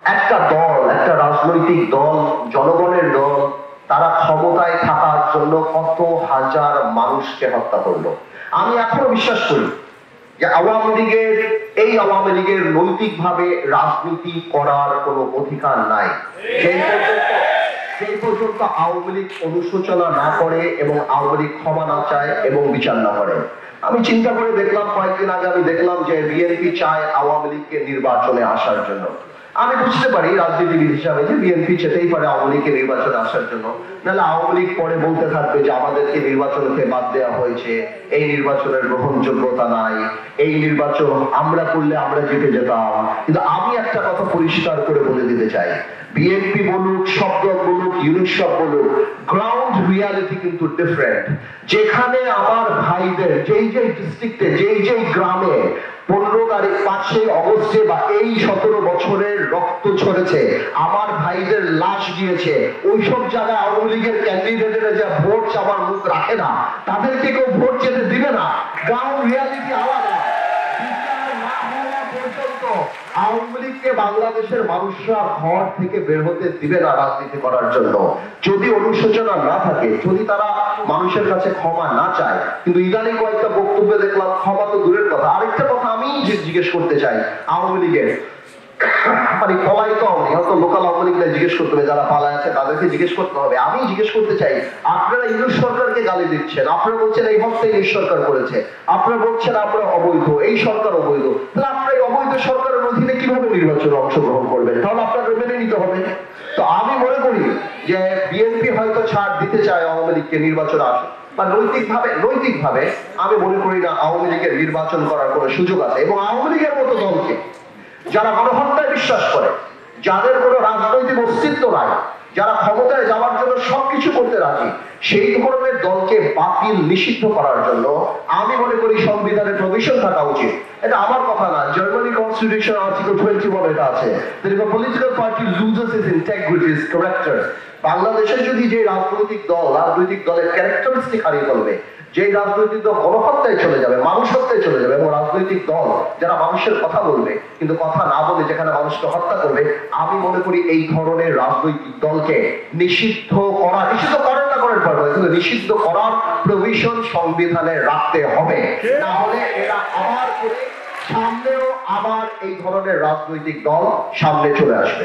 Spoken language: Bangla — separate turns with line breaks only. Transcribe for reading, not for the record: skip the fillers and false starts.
একটা দল, একটা রাজনৈতিক দল, জনগণের দল, তারা ক্ষমতায় থাকার জন্য কত হাজার মানুষকে হত্যা করলো। আমি এখনো বিশ্বাস করি যে আওয়ামী লীগের নৈতিকভাবে রাজনীতি করার কোনো অধিকার নাই। সেই পর্যন্ত আওয়ামী লীগ অনুশোচনা না করে এবং আওয়ামী লীগ ক্ষমা না চায় এবং বিচার না করে। আমি চিন্তা করে দেখলাম, কয়েকদিন আগে আমি দেখলাম যে বিএনপি চায় আওয়ামী লীগকে নির্বাচনে আসার জন্য। আমি বুঝতে পারি রাজনীতিবিদ হিসাবে যে বিএনপি চেতেই পারে আওয়ামী লীগকে নির্বাচনে আসার জন্য, নাহলে আওয়ামী লীগ পরে বলতে থাকবে যে আমাদেরকে নির্বাচন থেকে বাদ দেওয়া হয়েছে, এই নির্বাচনের গ্রহণযোগ্যতা নাই, এই নির্বাচন আমরা করলে আমরা জিতে যেতাম। কিন্তু আমি একটা কথা পরিষ্কার করে বলে দিতে চাই, বিএনপি বলুক, সব দল বলুক, ইউনিট সব বলুক, গ্রাউন্ড রিয়ালিটি কিন্তু ডিফারেন্ট। যেখানে আমার ভাইদের যেই যেই ডিস্ট্রিক্টে, যেই যেই গ্রামে 15 তারিখ 5 অগস্টে বা এই 17 বছরের রক্ত ঝরেছে, আমার ভাইদের লাশ গিয়েছে, ওইসব জায়গায় আওয়ামী লীগের ক্যান্ডিডেটেরা যা ভোট চাওয়ার মুখ রাখে না, তাদেরকে কেউ ভোট যেতে দিবে না। গ্রাউন্ড রিয়ালিটি আলাদা। আওয়ামী লীগকে বাংলাদেশের মানুষরা ঘর থেকে বের হতে দিবে না রাজনীতি করার জন্য, যদি অনুশোচনা না থাকে, যদি তারা মানুষের কাছে ক্ষমা না চায়। কিন্তু ইদানিং কয়েকটা বক্তব্যে দেখলাম ক্ষমা তো দূরের কথা। আরেকটা কথা আমি জিজ্ঞেস করতে চাই আওয়ামী লীগের, মানে পলায়িত হয়তো লোকাল আওয়ামী লীগরা জিজ্ঞেস করতে হবে, যারা পালায় আছে তাদেরকে জিজ্ঞেস করতে হবে। আমি জিজ্ঞেস করতে চাই, আপনারা ইউনিট সরকারকে গালি দিচ্ছেন, আপনারা বলছেন এই হত্যা ইউনিট সরকার করেছে, আপনারা বলছেন আমরা অবৈধ, এই সরকার অবৈধ, তাহলে আপনারা এই অবৈধ সরকারের অধীনে কিভাবে নির্বাচনে অংশগ্রহণ করবেন? তাহলে আপনাদের মেনে নিতে হবে। তো আমি মনে করি যে বিএনপি হয়তো ছাড় দিতে চায় আওয়ামী লীগকে নির্বাচনে আসে, বা নৈতিকভাবে আমি মনে করি না আওয়ামী লীগের নির্বাচন করার কোনো সুযোগ আছে। এবং আওয়ামী লীগের মতো দলকে, যারা গণহত্যায় বিশ্বাস করে, যাদের কোনো রাজনৈতিক অস্তিত্ব নাই, যারা ক্ষমতায় যাওয়ার জন্য সবকিছু করতে রাজি, সেই ধরনের দলকে বাতিল নিষিদ্ধ করার জন্য আমি মনে করি সংবিধানের প্রভিশন থাকা উচিত। এটা আমার কথা না, জার্মানি কনস্টিটিউশন আর্টিকেল 21 এটা আছে, that if a political party loses its integrity, its character, বাংলাদেশে যদি যে রাজনৈতিক দলের ক্যারেক্টারিস্টিক হারিয়ে ফেলবে, যে রাজনৈতিক দল গণহত্যায় চলে যাবে, মানুষ হত্যায় চলে যাবে, এবং রাজনৈতিক দল যারা মানুষের কথা বলবে কিন্তু কথা না বলে যেখানে মানুষকে হত্যা করবে, আমি মনে করি এই ধরনের রাজনৈতিক দলকে নিষিদ্ধ করেন না করেন পারবে, কিন্তু নিষিদ্ধ করার প্রভিশন সংবিধানে রাখতে হবে। না হলে এরা আবার করে সামনেও আবার এই ধরনের রাজনৈতিক দল সামনে চলে আসবে।